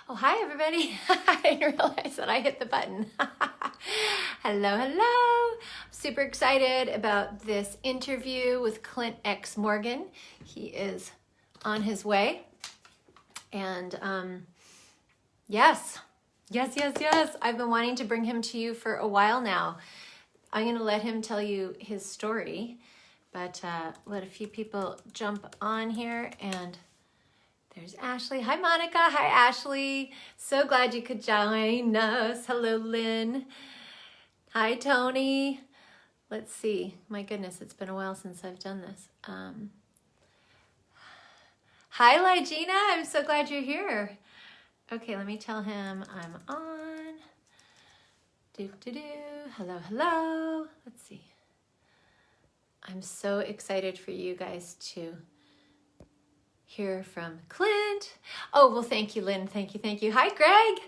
Oh, hi, everybody. I didn't realize that I hit the button. Hello, hello. Super excited about this interview with Clint X. Morgan. He is on his way. And yes. I've been wanting to bring him to you for a while now. I'm going to let him tell you his story, but let a few people jump on here. And there's Ashley. Hi, Monica. Hi, Ashley. So glad you could join us. Hello, Lynn. Hi, Tony. Let's see. My goodness, it's been a while since I've done this. Hi, Lygina. I'm so glad you're here. Okay, let me tell him I'm on. Hello, hello. Let's see. I'm so excited for you guys to hear from Clint. Oh, well, thank you, Lynn. Thank you. Hi, Greg.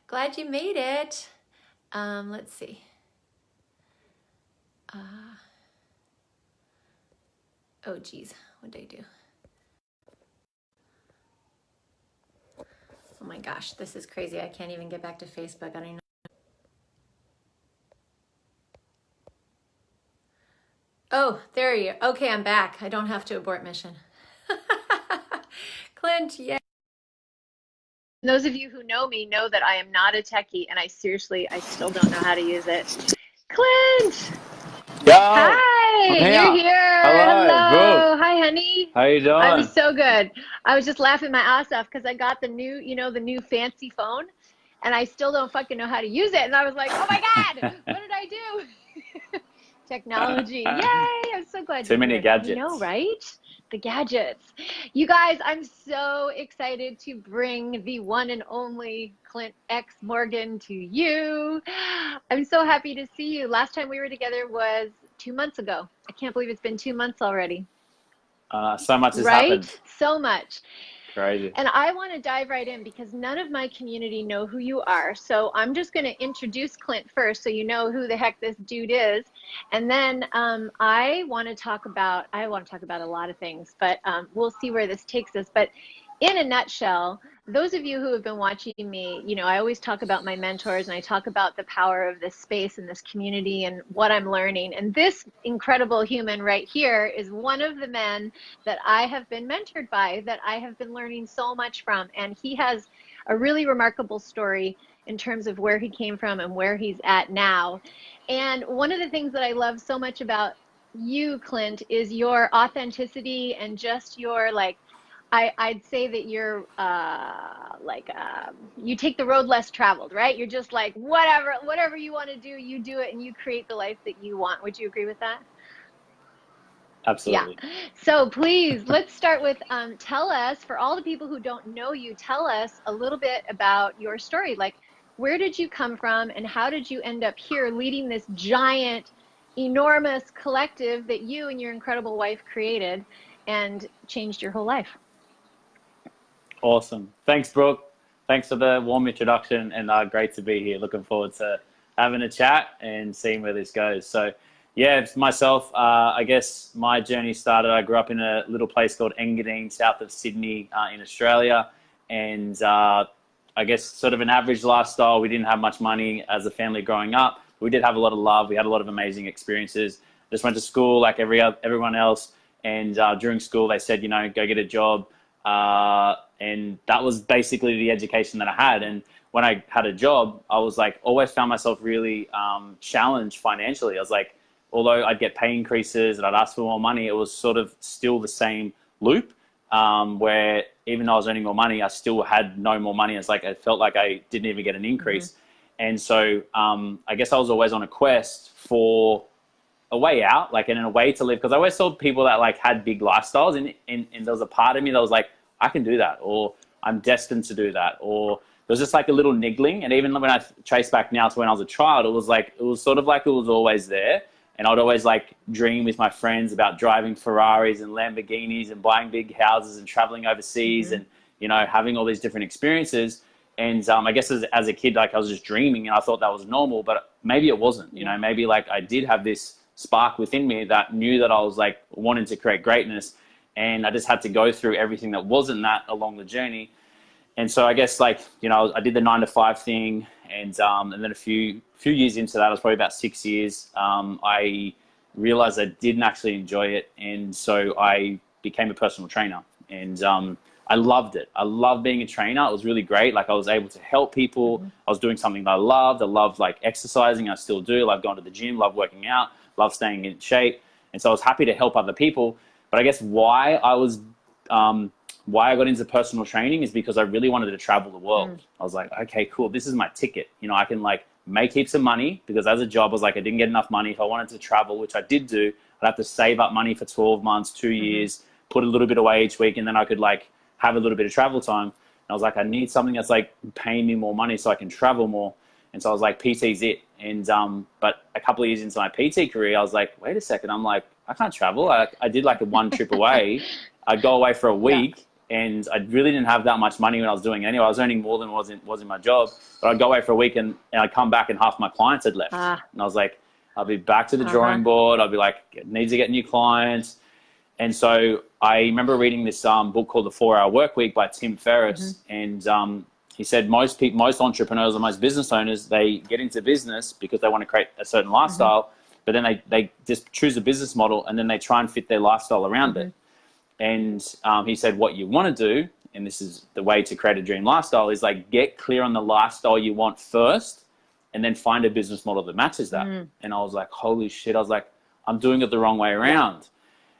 Glad you made it. Let's see. Oh, geez. What did I do? Oh, my gosh. This is crazy. I can't even get back to Facebook. I don't know. Oh, there you are. Okay, I'm back. I don't have to abort mission. Clint, yeah. Those of you who know me know that I am not a techie, and I still don't know how to use it. Clint! Yo, Hi! I'm here. You're here! Hello, Hello! Brooke. Hi, honey! How you I'm doing? so good. I was just laughing my ass off because I got the new, the new fancy phone, and I still don't fucking know how to use it. And I was like, oh my God, what did I do? Technology. Yay! I'm so glad Too you're many here. I know, gadgets. right? The gadgets. You guys, I'm so excited to bring the one and only Clint X Morgan to you. I'm so happy to see you. Last time we were together was 2 months ago. I can't believe it's been 2 months already. So much has Right? happened. So much. Crazy. And I want to dive right in because none of my community know who you are. So I'm just going to introduce Clint first so you know who the heck this dude is. And then I want to talk about a lot of things, but we'll see where this takes us. But in a nutshell, those of you who have been watching me, I always talk about my mentors and I talk about the power of this space and this community and what I'm learning. And this incredible human right here is one of the men that I have been mentored by, that I have been learning so much from. And he has a really remarkable story in terms of where he came from and where he's at now. And one of the things that I love so much about you, Clint, is your authenticity and just your I'd say that you're you take the road less traveled, right? You're just like, whatever you want to do, you do it and you create the life that you want. Would you agree with that? Yeah. Absolutely. So please, let's start with tell us, for all the people who don't know you, tell us a little bit about your story. Like, where did you come from and how did you end up here leading this giant, enormous collective that you and your incredible wife created and changed your whole life? Awesome. Thanks, Brooke. Thanks for the warm introduction and great to be here. Looking forward to having a chat and seeing where this goes. So, yeah, it's myself, I guess my journey started. I grew up in a little place called Engadine, south of Sydney in Australia. And I guess sort of an average lifestyle. We didn't have much money as a family growing up. We did have a lot of love. We had a lot of amazing experiences. Just went to school like everyone else. And during school, they said, go get a job. And that was basically the education that I had. And when I had a job, I was like, always found myself really challenged financially. I was like, although I'd get pay increases and I'd ask for more money, it was sort of still the same loop where even though I was earning more money, I still had no more money. It's like, it felt like I didn't even get an increase. Mm-hmm. And so I guess I was always on a quest for a way out, like, and a way to live. Because I always saw people that like had big lifestyles and there was a part of me that was like, I can do that, or I'm destined to do that, or there was just like a little niggling. And even when I trace back now to when I was a child, it was sort of like it was always there. And I'd always like dream with my friends about driving Ferraris and Lamborghinis and buying big houses and traveling overseas Mm-hmm. and, having all these different experiences. And I guess as a kid, like I was just dreaming and I thought that was normal, but maybe it wasn't, Yeah. maybe like I did have this spark within me that knew that I was like wanting to create greatness. And I just had to go through everything that wasn't that along the journey. And so I guess like, you know, I did the 9 to 5 thing, and then a few years into that, it was probably about 6 years, I realized I didn't actually enjoy it. And so I became a personal trainer, and I loved it. I loved being a trainer. It was really great. Like I was able to help people. I was doing something that I loved. I loved like exercising. I still do. I love going to the gym, love working out, love staying in shape. And so I was happy to help other people. But I guess why I got into personal training is because I really wanted to travel the world. I was like, okay, cool. This is my ticket. You know, I can like make heaps of money, because as a job, I was like, I didn't get enough money. If I wanted to travel, which I did do, I'd have to save up money for 12 months, 2 years, put a little bit away each week, and then I could like have a little bit of travel time. And I was like, I need something that's like paying me more money so I can travel more. And so I was like, PT's it. And but a couple of years into my PT career, I was like, wait a second. I'm like, I can't travel. I did like a one trip away. I'd go away for a week, and I really didn't have that much money when I was doing it anyway. I was earning more than was in my job. But I'd go away for a week, and I'd come back and half my clients had left. And I was like, I'll be back to the drawing board. I'll be like, need to get new clients. And so I remember reading this book called The 4-Hour Workweek by Tim Ferriss. And he said most entrepreneurs or most business owners, they get into business because they want to create a certain lifestyle, but then they just choose a business model, and then they try and fit their lifestyle around it. And he said what you want to do, and this is the way to create a dream lifestyle, is like get clear on the lifestyle you want first, and then find a business model that matches that. And I was like, holy shit. I was like, I'm doing it the wrong way around.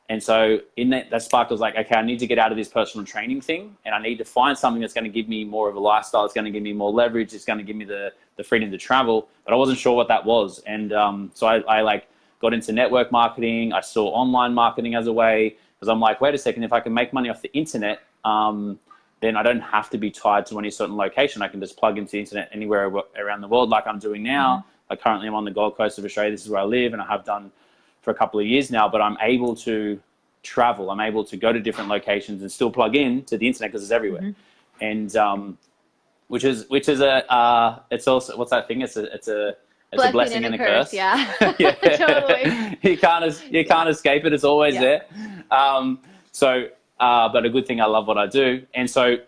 And so in that spark, I was like, okay, I need to get out of this personal training thing, and I need to find something that's going to give me more of a lifestyle. It's going to give me more leverage. It's going to give me the freedom to travel. But I wasn't sure what that was. And so I like got into network marketing. I saw online marketing as a way, because I'm like, wait a second, if I can make money off the internet, then I don't have to be tied to any certain location. I can just plug into the internet anywhere around the world like I'm doing now. Like currently I'm on the Gold Coast of Australia. This is where I live, and I have done for a couple of years now, but I'm able to travel. I'm able to go to different locations and still plug in to the internet because it's everywhere. And which is it's also, what's that thing? It's a blessing and a curse. Yeah. Totally. You can't escape it. It's always there. But a good thing, I love what I do. And so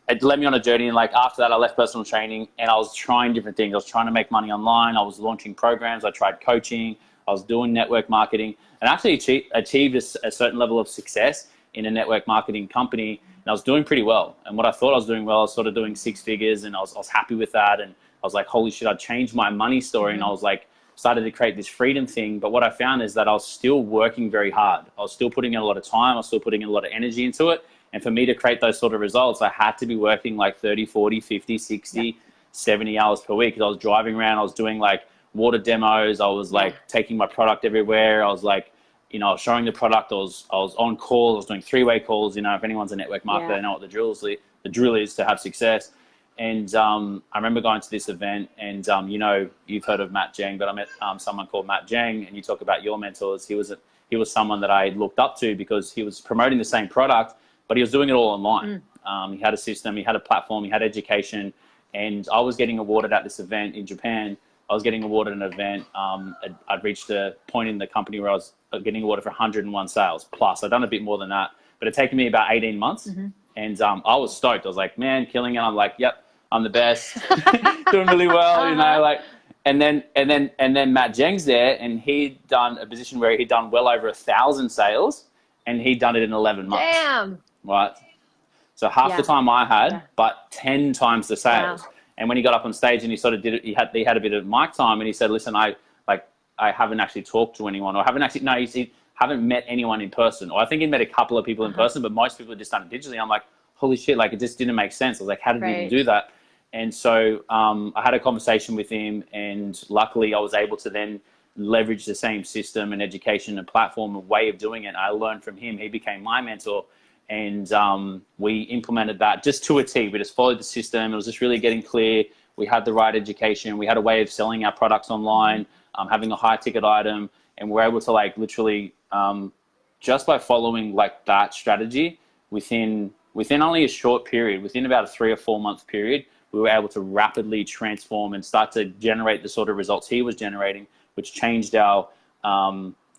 it led me on a journey. And like after that, I left personal training, and I was trying different things. I was trying to make money online. I was launching programs. I tried coaching. I was doing network marketing, and actually achieved a certain level of success in a network marketing company. And I was doing pretty well. And what I thought I was doing well, I was sort of doing 6 figures, and I was happy with that. And I was like, holy shit, I changed my money story. And I was like, started to create this freedom thing. But what I found is that I was still working very hard. I was still putting in a lot of time. I was still putting in a lot of energy into it. And for me to create those sort of results, I had to be working like 30, 40, 50, 60, 70 hours per week. Because I was driving around. I was doing like water demos. I was like taking my product everywhere. I was like, you know, showing the product. I was on calls. I was doing 3-way calls. You know, if anyone's a network marketer, they know what the drill is to have success. And I remember going to this event, and you know, you've heard of Matt Jang, but I met someone called Matt Jang, and you talk about your mentors. He was someone that I looked up to because he was promoting the same product, but he was doing it all online. He had a system, he had a platform, he had education, and I was getting awarded at this event in Japan. I was getting awarded an event. I'd reached a point in the company where I was getting awarded for 101 sales plus. I'd done a bit more than that, but it taken me about 18 months. And I was stoked. I was like, man, killing it. I'm like, yep, I'm the best, doing really well, you know, like, and then Matt Jang's there, and he'd done a position where he'd done well over 1,000 sales, and he'd done it in 11 months. Damn. Right. So half the time I had, but 10 times the sales. Wow. And when he got up on stage and he sort of did it, he had a bit of mic time, and he said, listen, I haven't actually talked to anyone, or he haven't met anyone in person. Or I think he met a couple of people in person, but most people had just done it digitally. I'm like, holy shit, like it just didn't make sense. I was like, how did he even do that? And so I had a conversation with him, and luckily I was able to then leverage the same system and education and platform and way of doing it. I learned from him. He became my mentor, and we implemented that just to a T. We just followed the system. It was just really getting clear. We had the right education. We had a way of selling our products online, having a high ticket item, and we're able to like literally just by following like that strategy within only a short period, within about a 3 or 4 month period, we were able to rapidly transform and start to generate the sort of results he was generating, which changed our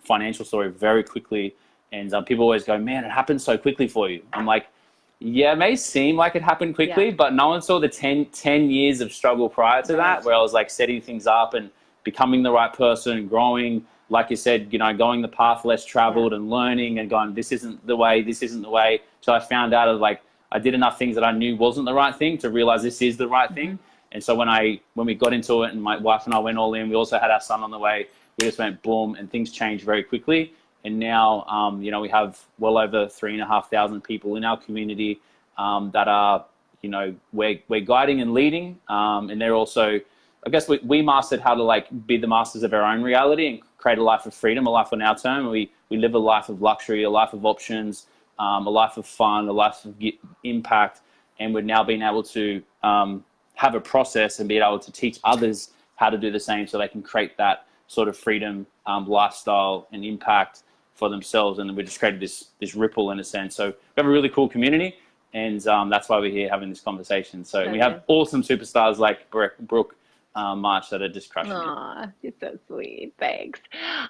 financial story very quickly. And people always go, man, it happened so quickly for you. I'm like, Yeah, it may seem like it happened quickly, Yeah. but no one saw the 10 years of struggle prior to Right. that, where I was like setting things up and becoming the right person, growing, like you said, going the path less traveled Yeah. and learning and going, this isn't the way, this isn't the way. So I found out of like, I did enough things that I knew wasn't the right thing to realize this is the right Mm-hmm. thing. And so when we got into it and my wife and I went all in, we also had our son on the way. We just went boom and things changed very quickly. And now, we have well over 3,500 people in our community that are, we're guiding and leading. And they're also, I guess we mastered how to like be the masters of our own reality and create a life of freedom, a life on our term. We live a life of luxury, a life of options, a life of fun, a life of impact. And we're now being able to have a process and be able to teach others how to do the same so they can create that sort of freedom, lifestyle and impact for themselves. And we just created this ripple in a sense. So we have a really cool community, and that's why we're here having this conversation. So we have awesome superstars like Brooke March that are just crushing it. Aw, you're so sweet. Thanks.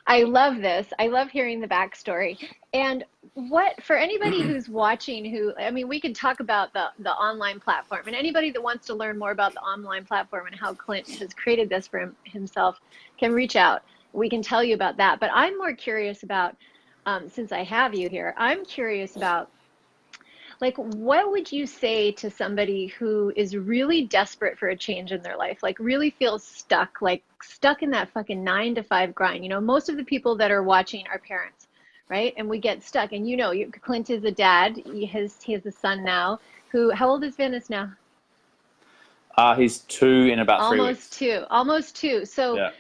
I love this. I love hearing the backstory. And what, for anybody who's watching, we can talk about the online platform, and anybody that wants to learn more about the online platform and how Clint has created this for himself can reach out. We can tell you about that. But I'm more curious about, since I have you here, I'm curious about, like, what would you say to somebody who is really desperate for a change in their life, like really feels stuck, like stuck in that fucking 9 to 5 grind? Most of the people that are watching are parents, right? And we get stuck. And Clint is a dad. He has a son now. How old is Venice now? He's 2 in about 3 weeks. Almost two. So Yeah.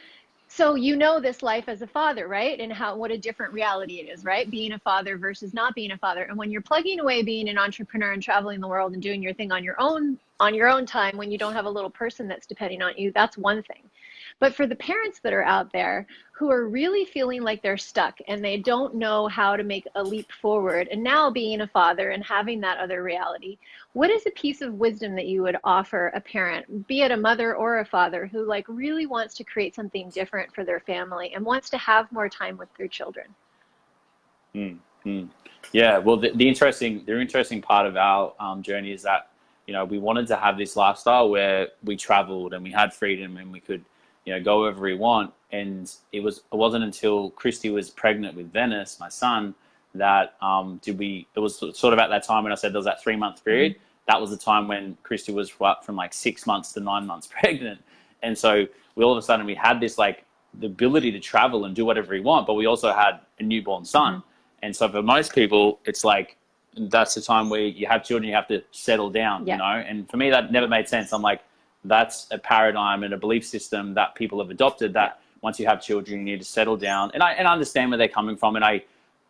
So this life as a father, right? And what a different reality it is, right? Being a father versus not being a father. And when you're plugging away being an entrepreneur and traveling the world and doing your thing on your own time, when you don't have a little person that's depending on you, that's one thing. But for the parents that are out there who are really feeling like they're stuck and they don't know how to make a leap forward, and now being a father and having that other reality, what is a piece of wisdom that you would offer a parent, be it a mother or a father, who like really wants to create something different for their family and wants to have more time with their children? Yeah, well, the interesting part of our journey is that we wanted to have this lifestyle where we traveled and we had freedom and we could go wherever we want. And it wasn't until Christy was pregnant with Venice, my son, that it was sort of at that time when I said there was that 3-month period. That was the time when Christy was from like 6 months to 9 months pregnant. And so all of a sudden we had this like the ability to travel and do whatever we want, but we also had a newborn son. And so for most people, it's like, that's the time where you have children, you have to settle down, And for me, that never made sense. I'm like, that's a paradigm and a belief system that people have adopted, that once you have children, you need to settle down. And I understand where they're coming from, and I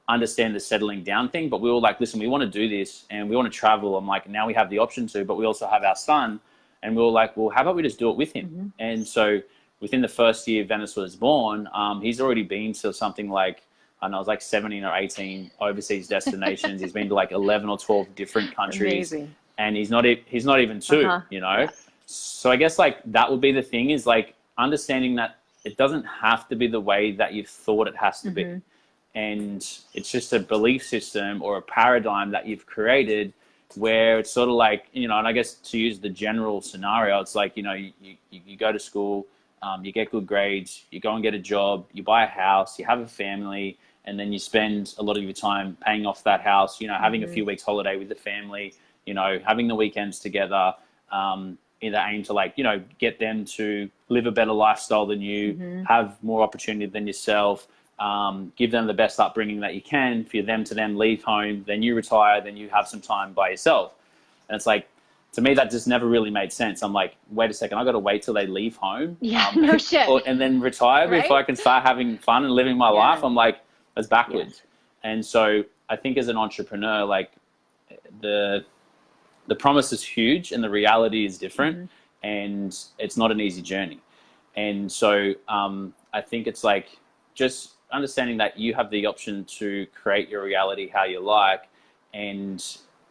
understand the settling down thing, but we were like, listen, we want to do this and we want to travel. I'm like, now we have the option to, but we also have our son. And we were like, well, how about we just do it with him? And so within the first year Venice was born, he's already been to something like, I don't know, it was like 17 or 18 overseas destinations. He's been to like 11 or 12 different countries. Amazing. And he's not even 2, Yeah. So I guess like that would be the thing, is like understanding that it doesn't have to be the way that you thought it has to be. And it's just a belief system or a paradigm that you've created where it's sort of like, and I guess to use the general scenario, it's like, you go to school, you get good grades, you go and get a job, you buy a house, you have a family, and then you spend a lot of your time paying off that house, having a few weeks holiday with the family, having the weekends together, in the aim to like, get them to live a better lifestyle than you, have more opportunity than yourself, give them the best upbringing that you can, for them to then leave home, then you retire, then you have some time by yourself. And it's like, to me, that just never really made sense. I'm like, wait a second, I got to wait till they leave home, No shit, and then retire before I can start having fun and living my life. I'm like, that's backwards. And so I think as an entrepreneur, like the promise is huge and the reality is different, and it's not an easy journey. And so I think it's like just understanding that you have the option to create your reality how you like. And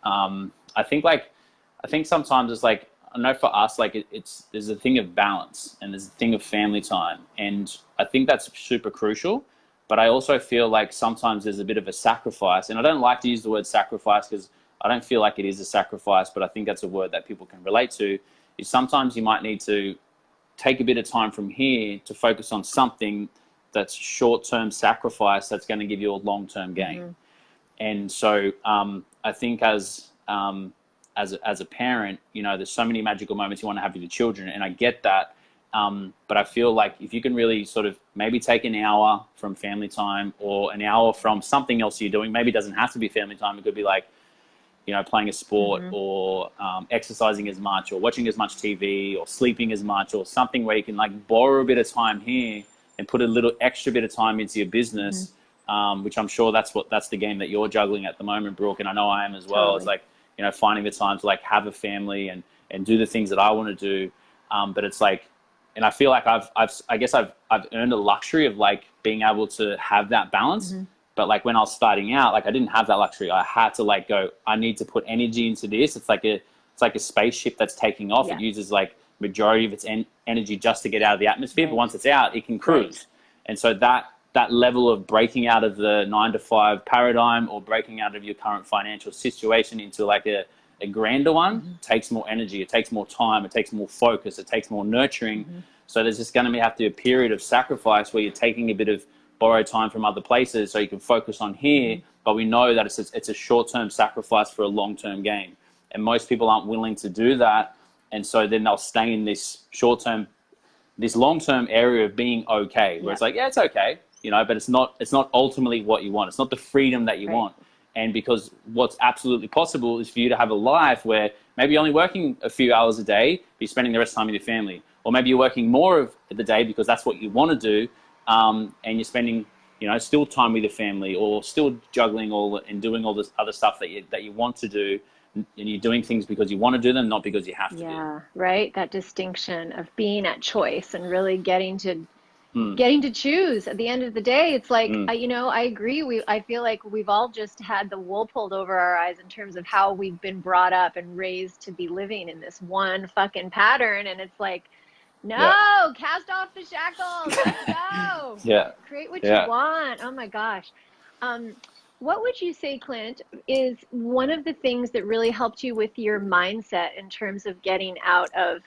I think sometimes it's like, I know for us, like there's a thing of balance and there's a thing of family time. And I think that's super crucial. But I also feel like sometimes there's a bit of a sacrifice. And I don't like to use the word sacrifice because I don't feel like it is a sacrifice, but I think that's a word that people can relate to, is sometimes you might need to take a bit of time from here to focus on something that's short-term sacrifice that's going to give you a long-term gain. And so I think as a parent, you know, there's so many magical moments you want to have with your children, and I get that. But I feel like if you can really sort of maybe take an hour from family time or an hour from something else you're doing, maybe it doesn't have to be family time. It could be like, you know, playing a sport or exercising as much or watching as much TV or sleeping as much, or something where you can like borrow a bit of time here and put a little extra bit of time into your business, which I'm sure that's the game that you're juggling at the moment, Brooke, and I know I am as well. Totally. It's like, you know, finding the time to like have a family and do the things that I want to do. But it's like, and I feel like I guess I've earned a luxury of like being able to have that balance. But like when I was starting out, like I didn't have that luxury. I had to like go, I need to put energy into this. It's like a spaceship that's taking off. Yeah. It uses like majority of its energy just to get out of the atmosphere. But once it's out, it can cruise. And so that level of breaking out of the 9-to-5 paradigm or breaking out of your current financial situation into like a grander one takes more energy. It takes more time. It takes more focus. It takes more nurturing. So there's just going to have to be a period of sacrifice where you're taking a bit of borrow time from other places so you can focus on here, but we know that it's a short-term sacrifice for a long-term gain, and most people aren't willing to do that, and so then they'll stay in this long-term area of being okay, where it's like, yeah, it's okay, you know, but it's not ultimately what you want. It's not the freedom that you want. And because what's absolutely possible is for you to have a life where maybe you're only working a few hours a day, but you're spending the rest of the time with your family, or maybe you're working more of the day because that's what you want to do. And you're spending, you know, still time with your family, or still juggling and doing all this other stuff that you want to do, and you're doing things because you want to do them, not because you have to do them. Yeah, right. That distinction of being at choice and really getting to choose. At the end of the day, it's like, you know, I agree. I feel like we've all just had the wool pulled over our eyes in terms of how we've been brought up and raised to be living in this one fucking pattern. And it's like, no, cast off the shackles. Let's go. Create what you want. Oh my gosh. What would you say, Clint, is one of the things that really helped you with your mindset in terms of getting out of,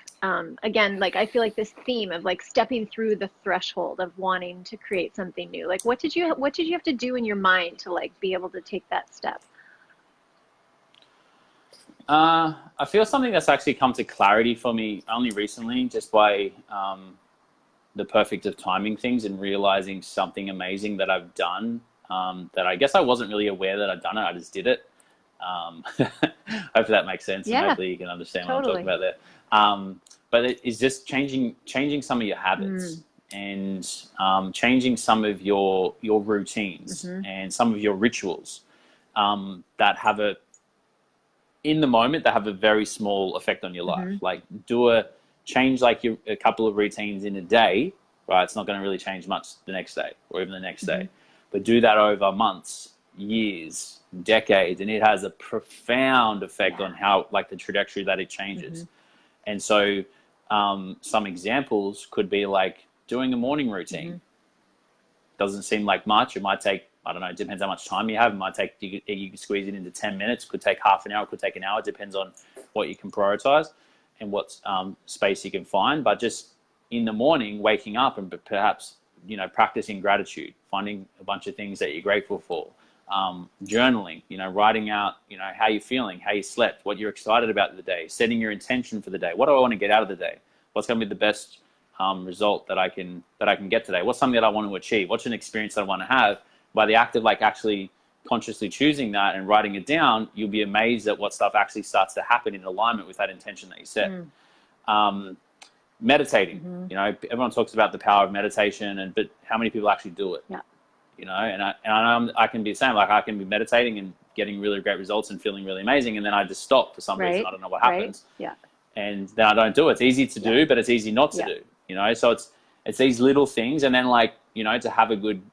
again, like I feel like this theme of like stepping through the threshold of wanting to create something new? Like what did you have to do in your mind to like be able to take that step? I feel something that's actually come to clarity for me only recently, just by the perfect of timing things and realizing something amazing that I've done, that I guess I wasn't really aware that I'd done it. I just did it. Hopefully that makes sense. And hopefully you can understand what I'm talking about there. But it is just changing some of your habits and changing some of your routines and some of your rituals that have in the moment, that have a very small effect on your life. Like change like a couple of routines in a day, right? It's not going to really change much the next day or even the next day, but do that over months, years, decades, and it has a profound effect on how, like, the trajectory that it changes. And so some examples could be like doing a morning routine. Doesn't seem like much. It might take, I don't know, it depends how much time you have. It might take, you can squeeze it into 10 minutes. It could take half an hour. It could take an hour. It depends on what you can prioritize and what space you can find. But just in the morning, waking up and perhaps, you know, practicing gratitude, finding a bunch of things that you're grateful for, journaling, you know, writing out, you know, how you're feeling, how you slept, what you're excited about the day, setting your intention for the day. What do I want to get out of the day? What's going to be the best result that I can get today? What's something that I want to achieve? What's an experience that I want to have? By the act of like actually consciously choosing that and writing it down, you'll be amazed at what stuff actually starts to happen in alignment with that intention that you set. Meditating, you know, everyone talks about the power of meditation, but how many people actually do it? You know, and I know I can be the same. Like I can be meditating and getting really great results and feeling really amazing, and then I just stop for some reason. I don't know what happens. And then I don't do it. It's easy to do, but it's easy not to do. You know, so it's these little things, and then, like, you know, to have a good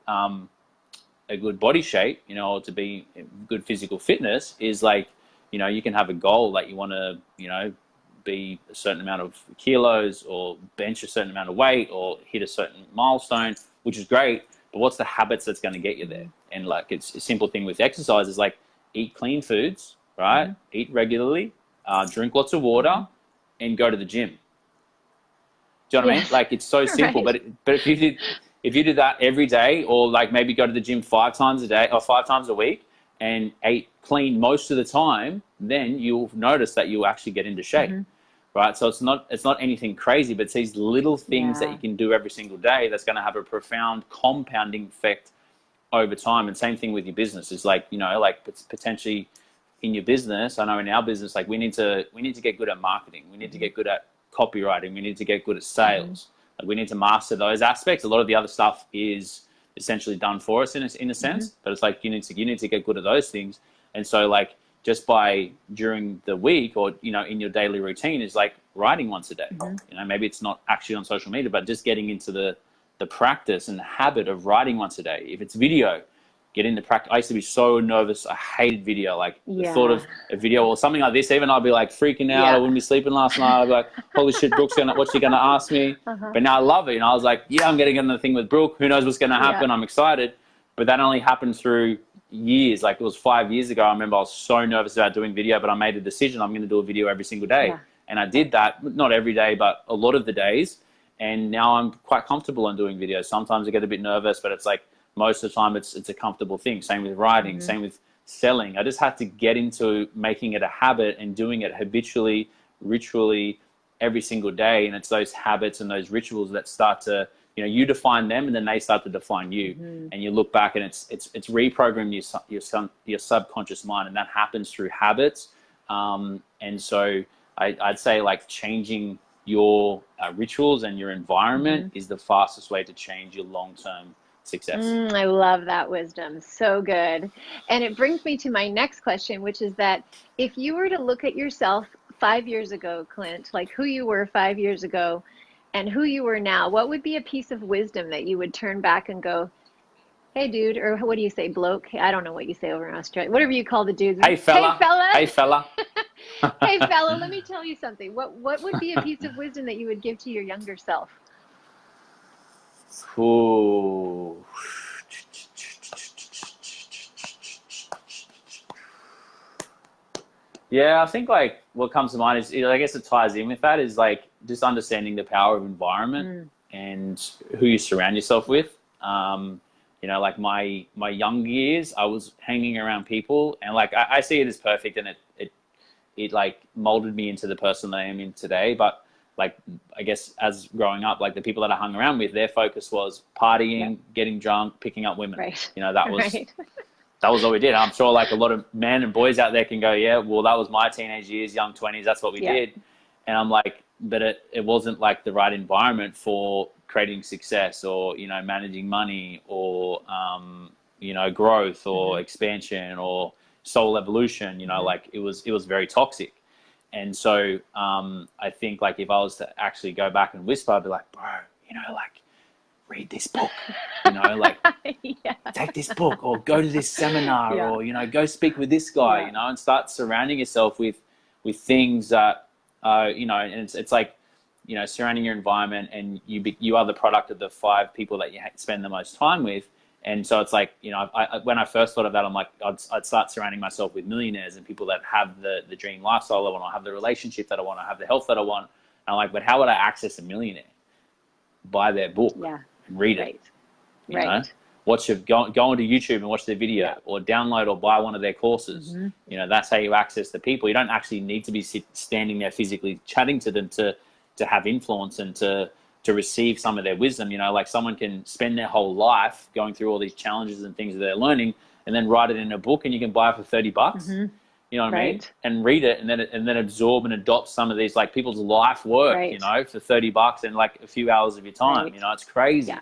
body shape, you know, or to be good physical fitness is like, you know, you can have a goal that you want to, you know, be a certain amount of kilos or bench a certain amount of weight or hit a certain milestone, which is great. But what's the habits that's going to get you there? And like, it's a simple thing with exercise is like, eat clean foods, right? Eat regularly, drink lots of water, and go to the gym. Do you know what I mean? Like, it's so simple, Right. but if you did that every day, or like maybe go to the gym 5 times a day or 5 times a week and ate clean most of the time, then you'll notice that you'll actually get into shape. Right? So it's not anything crazy, but it's these little things that you can do every single day that's going to have a profound compounding effect over time. And same thing with your business is like, you know, like potentially in your business, I know in our business, like we need to get good at marketing. We need to get good at copywriting. We need to get good at sales. Like we need to master those aspects. A lot of the other stuff is essentially done for us in a sense, but it's like you need to get good at those things. And so like just by during the week or, you know, in your daily routine is like writing once a day. You know, maybe it's not actually on social media, but just getting into the practice and the habit of writing once a day. If it's video, get into practice. I used to be so nervous. I hated video. Like the thought of a video or something like this, even I'd be like freaking out. I wouldn't be sleeping last night. I'd be like, holy shit, Brooke's what's she going to ask me? But now I love it. You know, I was like, yeah, I'm getting into the thing with Brooke. Who knows what's going to happen? I'm excited. But that only happened through years. Like it was 5 years ago. I remember I was so nervous about doing video, but I made a decision. I'm going to do a video every single day. And I did that, not every day, but a lot of the days. And now I'm quite comfortable on doing videos. Sometimes I get a bit nervous, but it's like most of the time it's a comfortable thing. Same with writing, same with selling. I just had to get into making it a habit and doing it habitually, ritually every single day. And it's those habits and those rituals that start to, you know, you define them and then they start to define you. And you look back and it's reprogramming your subconscious mind, and that happens through habits. And so I'd say like changing your rituals and your environment is the fastest way to change your long-term success. I love that wisdom. So good. And it brings me to my next question, which is that if you were to look at yourself 5 years ago, Clint, like who you were 5 years ago and who you were now, what would be a piece of wisdom that you would turn back and go, hey, dude, or what do you say, bloke? I don't know what you say over in Australia. Whatever you call the dudes. Hey, fella. Hey, fella. Hey, fella. Hey, fella, let me tell you something. What would be a piece of wisdom that you would give to your younger self? Ooh. Yeah, I think like what comes to mind is, I guess it ties in with that, is like just understanding the power of environment and who you surround yourself with. You know, like my young years, I was hanging around people, and like I see it as perfect, and it like molded me into the person that I am in today. But like, I guess as growing up, like the people that I hung around with, their focus was partying, getting drunk, picking up women. You know, that was that was what we did. I'm sure like a lot of men and boys out there can go, yeah, well, that was my teenage years, young 20s. That's what we did. And I'm like, but it wasn't like the right environment for creating success or, you know, managing money or, you know, growth or expansion or soul evolution. You know, like it was very toxic. And so I think like if I was to actually go back and whisper, I'd be like, bro, you know, like read this book, you know, like take this book or go to this seminar or, you know, go speak with this guy, you know, and start surrounding yourself with things that, you know, and it's like, you know, surrounding your environment, and you are the product of the 5 people that you spend the most time with. And so it's like, you know, when I first thought of that, I'm like, I'd start surrounding myself with millionaires and people that have the dream lifestyle I want, to have the relationship that I want, to have the health that I want. And I'm like, but how would I access a millionaire? Buy their book and read it. You know, go onto YouTube and watch their video, or download or buy one of their courses. You know, that's how you access the people. You don't actually need to be standing there physically chatting to them to have influence and to receive some of their wisdom. You know, like someone can spend their whole life going through all these challenges and things that they're learning, and then write it in a book, and you can buy it for $30. You know what I mean? And read it, and then absorb and adopt some of these like people's life work, you know, for $30 and like a few hours of your time. You know, it's crazy.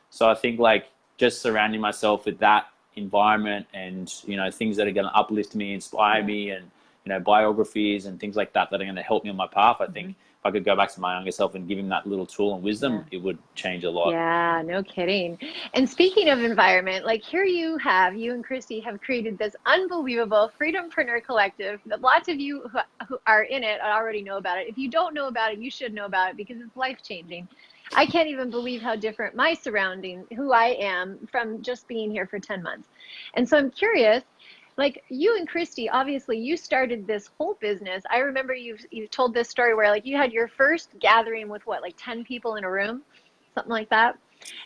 So I think like just surrounding myself with that environment and, you know, things that are going to uplift me, inspire me, and, you know, biographies and things like that are going to help me on my path. I think if I could go back to my younger self and give him that little tool and wisdom, it would change a lot. Yeah, no kidding. And speaking of environment, like here you and Christy have created this unbelievable Freedompreneur Collective that lots of you who are in it already know about it. If you don't know about it, you should know about it because it's life-changing. I can't even believe how different my surrounding, who I am, from just being here for 10 months. And so I'm curious, like you and Christy, obviously you started this whole business. I remember you've told this story where like you had your first gathering with what, like 10 people in a room, something like that.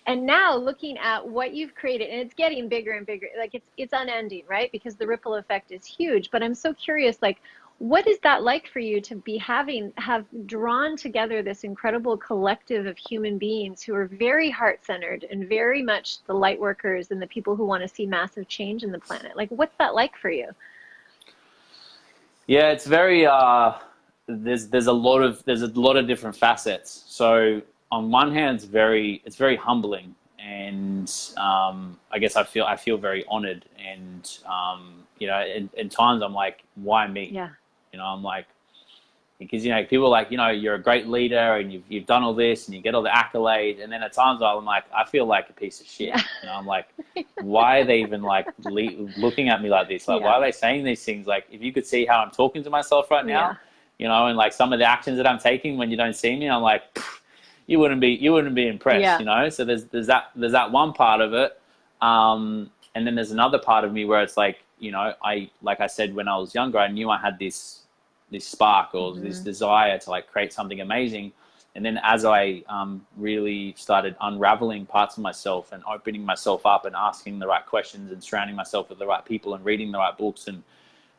And now looking at what you've created, and it's getting bigger and bigger, like it's unending, right? Because the ripple effect is huge. But I'm so curious, like, what is that like for you to be have drawn together this incredible collective of human beings who are very heart-centered and very much the light workers and the people who want to see massive change in the planet? Like, what's that like for you? Yeah, it's very there's a lot of different facets. So on one hand, it's very humbling, and I guess I feel very honored, and you know, in times I'm like, why me? Yeah. You know, I'm like, because, you know, people are like, you know, you're a great leader and you've done all this and you get all the accolades, and then at times I'm like, I feel like a piece of shit. Yeah. You know, I'm like, why are they even like looking at me like this? Like, Yeah. why are they saying these things? Like, if you could see how I'm talking to myself right now, Yeah. you know, and like some of the actions that I'm taking when you don't see me, I'm like, you wouldn't be impressed. Yeah. You know, so there's that one part of it, and then there's another part of me where it's like, you know, like I said, when I was younger, I knew I had this spark or this desire to like create something amazing. And then as I really started unraveling parts of myself and opening myself up and asking the right questions and surrounding myself with the right people and reading the right books and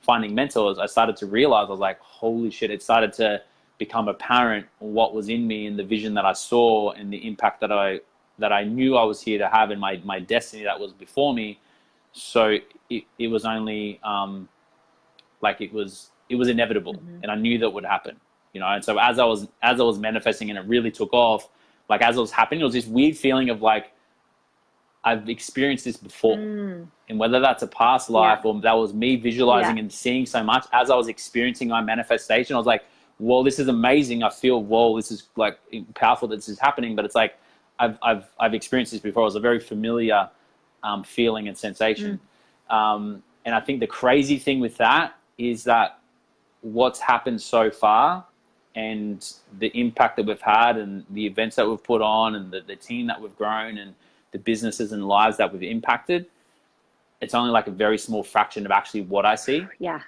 finding mentors, I started to realize, I was like, holy shit, it started to become apparent what was in me and the vision that I saw and the impact that I knew I was here to have, and my destiny that was before me. So it was only like it was inevitable, and I knew that would happen, you know. And so as I was manifesting and it really took off, like as it was happening, it was this weird feeling of like, I've experienced this before. And whether that's a past life or that was me visualizing and seeing so much, as I was experiencing my manifestation, I was like, whoa, this is amazing. I feel, whoa, this is like powerful that this is happening. But it's like, I've experienced this before. It was a very familiar feeling and sensation. And I think the crazy thing with that is that what's happened so far and the impact that we've had and the events that we've put on and the team that we've grown and the businesses and lives that we've impacted, it's only like a very small fraction of actually what I see. Yeah.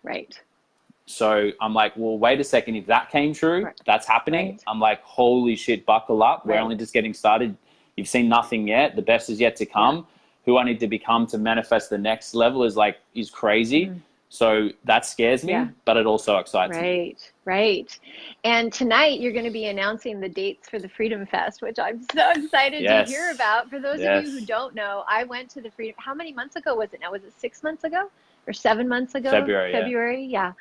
Right. So I'm like, well, wait a second. If that came true, that's happening. Right. I'm like, holy shit, buckle up. We're only just getting started. You've seen nothing yet. The best is yet to come. Who I need to become to manifest the next level is crazy. So that scares me, but it also excites me. Right. And tonight you're going to be announcing the dates for the Freedom Fest, which I'm so excited to hear about. For those of you who don't know, I went to the Freedom. How many months ago was it now? Was it 6 months ago or 7 months ago? February. Yeah.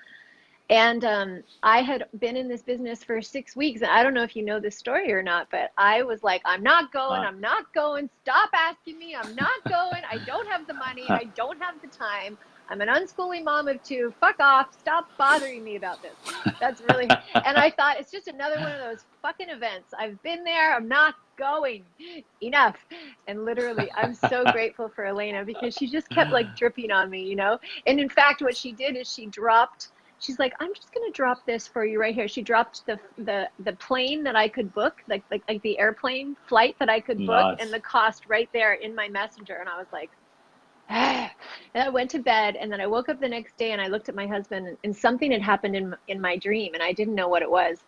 And I had been in this business for 6 weeks. And I don't know if you know this story or not, but I was like, I'm not going. Stop asking me. I'm not going. I don't have the money. I don't have the time. I'm an unschooling mom of 2. Fuck off. Stop bothering me about this. That's really, and I thought it's just another one of those fucking events. I've been there. I'm not going. Enough. And literally, I'm so grateful for Elena because she just kept like dripping on me, you know? And in fact, what she did is she's like, I'm just going to drop this for you right here. She dropped the plane that I could book, like the airplane flight that I could book and the cost right there in my messenger. And I was like, and I went to bed, and then I woke up the next day and I looked at my husband, and something had happened in my dream, and I didn't know what it was,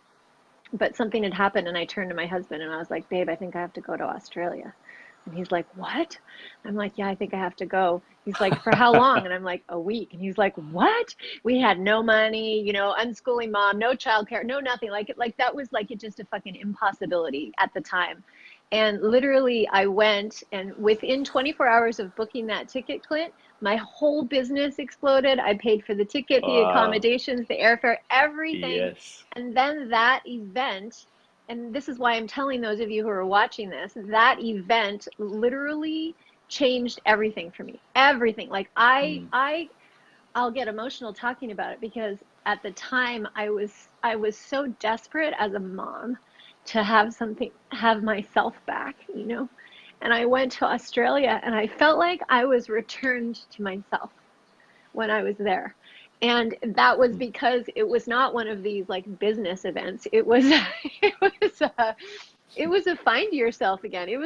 but something had happened. And I turned to my husband and I was like, babe, I think I have to go to Australia. And he's like, what? I'm like, yeah, I think I have to go. He's like, for how long? And I'm like, a week. And he's like, what? We had no money, you know, unschooling mom, no childcare, no nothing. Like that was like just a fucking impossibility at the time. And literally I went, and within 24 hours of booking that ticket, Clint, my whole business exploded. I paid for the ticket, the accommodations, the airfare, everything. Yes. And then that event, and this is why I'm telling those of you who are watching this, that event literally changed everything for me. Everything. Like I'll get emotional talking about it because at the time I was so desperate as a mom to have myself back, you know. And I went to Australia and I felt like I was returned to myself when I was there. And that was because it was not one of these like business events. It was a find yourself again. It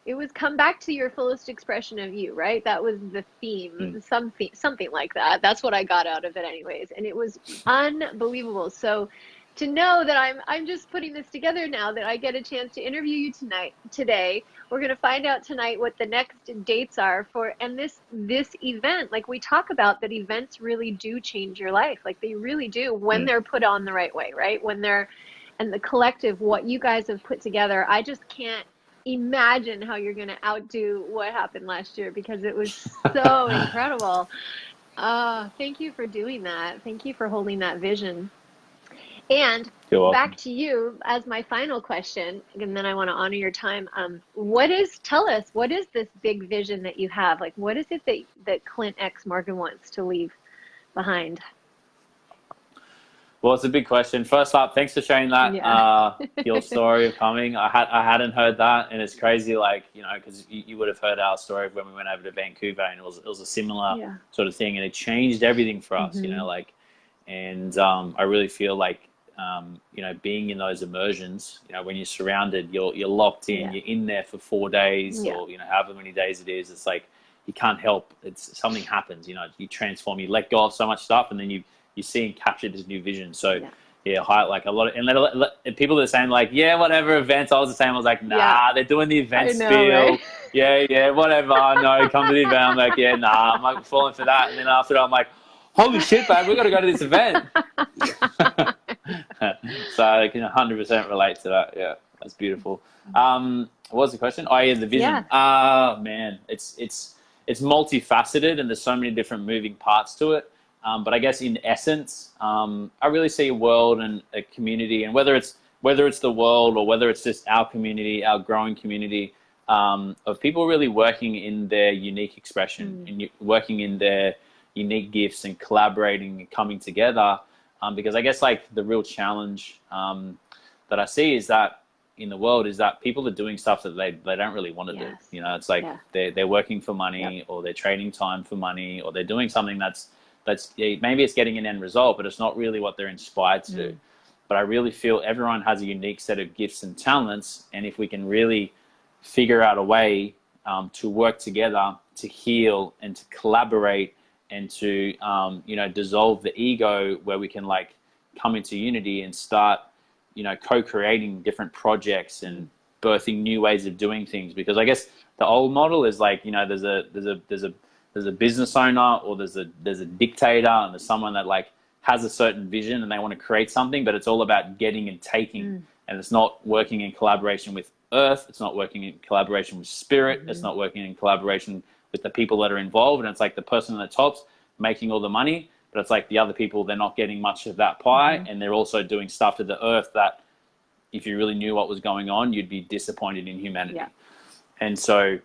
it was come back to your fullest expression of you, right? That was the theme, something like that. That's what I got out of it anyways. And it was unbelievable. So to know that I'm just putting this together now, that I get a chance to interview you today. We're going to find out tonight what the next dates are for, and this event, like we talk about, that events really do change your life. Like they really do, when they're put on the right way, right? When they're, and the collective, what you guys have put together, I just can't imagine how you're going to outdo what happened last year, because it was so incredible. Thank you for doing that. Thank you for holding that vision. And You're welcome. back to you as my final question, and then I want to honor your time. Tell us, what is this big vision that you have? Like, what is it that Clint X Morgan wants to leave behind? Well, it's a big question. First up, thanks for sharing that, your story of coming. I hadn't heard that, and it's crazy, like, you know, because you would have heard our story when we went over to Vancouver, and it was a similar sort of thing, and it changed everything for us, you know, like, and I really feel like, you know, being in those immersions, you know, when you're surrounded, you're locked in, you're in there for 4 days or, you know, however many days it is. It's like, you can't help. It's something happens, you know, you transform, you let go of so much stuff, and then you see and capture this new vision. So like a lot of, and people that are saying like, yeah, whatever events, I was the same. I was like, nah, they're doing the event spiel. Right? Yeah, whatever. No, come to the event. I'm like, yeah, nah, I'm like falling for that. And then after that, I'm like, holy shit, man, we got to go to this event. So I can 100% relate to that. Yeah, that's beautiful. What was the question? Oh yeah, the vision. Man, it's multifaceted, and there's so many different moving parts to it. But I guess in essence, I really see a world and a community, and whether it's the world or whether it's just our community, our growing community, of people really working in their unique expression and working in their unique gifts and collaborating and coming together. Because I guess like the real challenge that I see is that in the world is that people are doing stuff that they don't really want to do. You know, it's like they're working for money, or they're trading time for money, or they're doing something that's maybe it's getting an end result, but it's not really what they're inspired to do. But I really feel everyone has a unique set of gifts and talents, and if we can really figure out a way to work together, to heal and to collaborate and to you know, dissolve the ego, where we can like come into unity and start, you know, co-creating different projects and birthing new ways of doing things. Because I guess the old model is like, you know, there's a business owner, or there's a dictator, and there's someone that like has a certain vision and they want to create something, but it's all about getting and taking, and it's not working in collaboration with earth, it's not working in collaboration with spirit, it's not working in collaboration with the people that are involved, and it's like the person on the top's making all the money, but it's like the other people, they're not getting much of that pie, and they're also doing stuff to the earth that if you really knew what was going on, you'd be disappointed in humanity. And so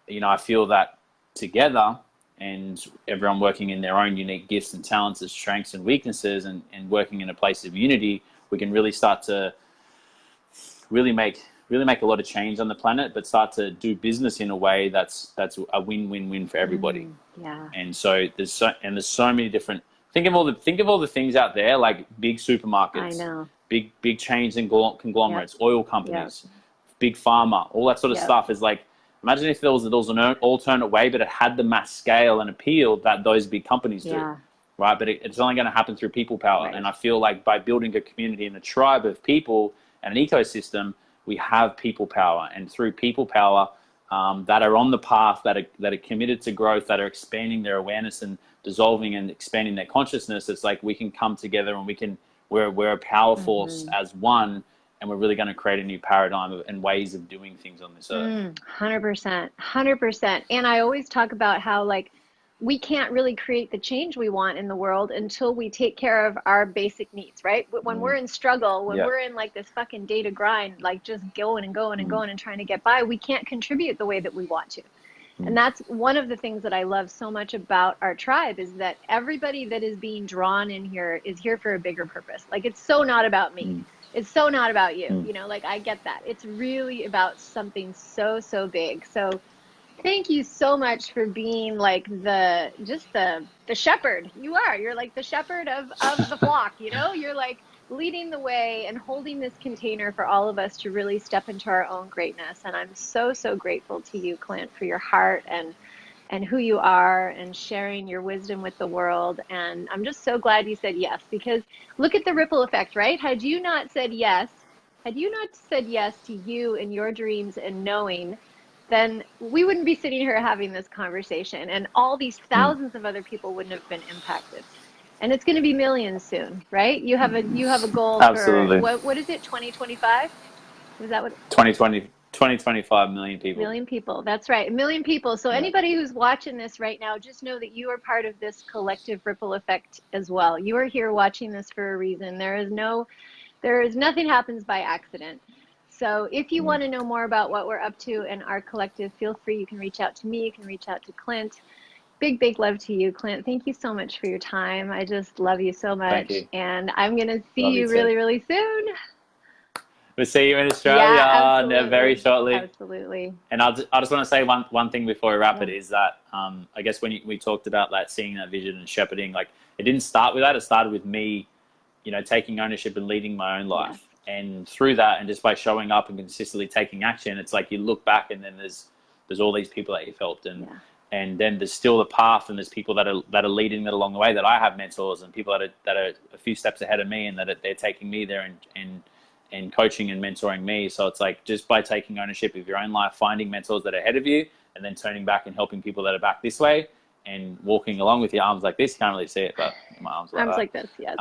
you know, I feel that together, and everyone working in their own unique gifts and talents, and strengths and weaknesses, and working in a place of unity, we can really start to really make a lot of change on the planet, but start to do business in a way that's a win-win-win for everybody. And so there's so many different, think of all the things out there, like big supermarkets, I know, big chains and conglomerates, oil companies, big pharma, all that sort of stuff is like, imagine if there was an alternate way, but it had the mass scale and appeal that those big companies do, right? But it's only going to happen through people power. And I feel like by building a community and a tribe of people and an ecosystem, we have people power. And through people power that are on the path, that are committed to growth, that are expanding their awareness and dissolving and expanding their consciousness, it's like we can come together and we're a power force as one. And we're really going to create a new paradigm and ways of doing things on this earth. 100%. And I always talk about how like we can't really create the change we want in the world until we take care of our basic needs, right? When we're in struggle, when we're in like this fucking data grind, like just going and going and going and trying to get by, we can't contribute the way that we want to. And that's one of the things that I love so much about our tribe, is that everybody that is being drawn in here is here for a bigger purpose. Like, it's so not about me. It's so not about you, you know, like I get that. It's really about something so, so big. So thank you so much for being like the shepherd. You're like the shepherd of the flock, you know, you're like leading the way and holding this container for all of us to really step into our own greatness. And I'm so, so grateful to you, Clint, for your heart and who you are and sharing your wisdom with the world. And I'm just so glad you said yes, because look at the ripple effect, right? Had you not said yes to you and your dreams and knowing, then we wouldn't be sitting here having this conversation, and all these Mm. thousands of other people wouldn't have been impacted. And it's going to be millions soon, right? You have a goal for Absolutely. what is it, 2025? Is that what? 25 million people. Million people. That's right. A million people. So Yeah. anybody who's watching this right now, just know that you are part of this collective ripple effect as well. You are here watching this for a reason. There is nothing happens by accident. So if you Mm. want to know more about what we're up to in our collective, feel free. You can reach out to me. You can reach out to Clint. Big, big love to you, Clint. Thank you so much for your time. I just love you so Thank much. you. And I'm going to see Love you you too. really, really soon. We'll see you in Yeah, Australia very absolutely. shortly. Absolutely. And I just want to say one thing before we wrap it Yeah. is that I guess when we talked about that, seeing that vision and shepherding, like it didn't start with that. It started with me, taking ownership and leading my own Yes. life. And through that, and just by showing up and consistently taking action, it's like you look back and then there's all these people that you've helped, and Yeah. and then there's still the path, and there's people that are leading that along the way. That I have mentors and people that are a few steps ahead of me, and they're taking me there and coaching and mentoring me. So it's like just by taking ownership of your own life, finding mentors that are ahead of you, and then turning back and helping people that are back this way, and walking along with your arms like this. You can't really see it, but my arms like Arms that. like this, yes.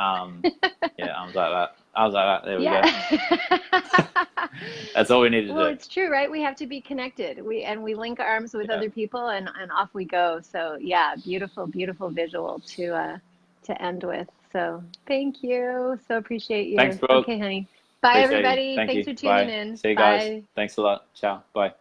Yeah, arms like that. Arms like that. There we go. Yeah. That's all we need to Well, do. it's true, right? We have to be connected. We link arms with Yeah. other people, and off we go. So yeah, beautiful, beautiful visual to end with. So thank you. So appreciate Thanks, you. Brooke. Okay, honey. Bye, Appreciate you. everybody. Thank Thanks you. for tuning Bye. in. See you guys. Bye. Thanks a lot. Ciao. Bye.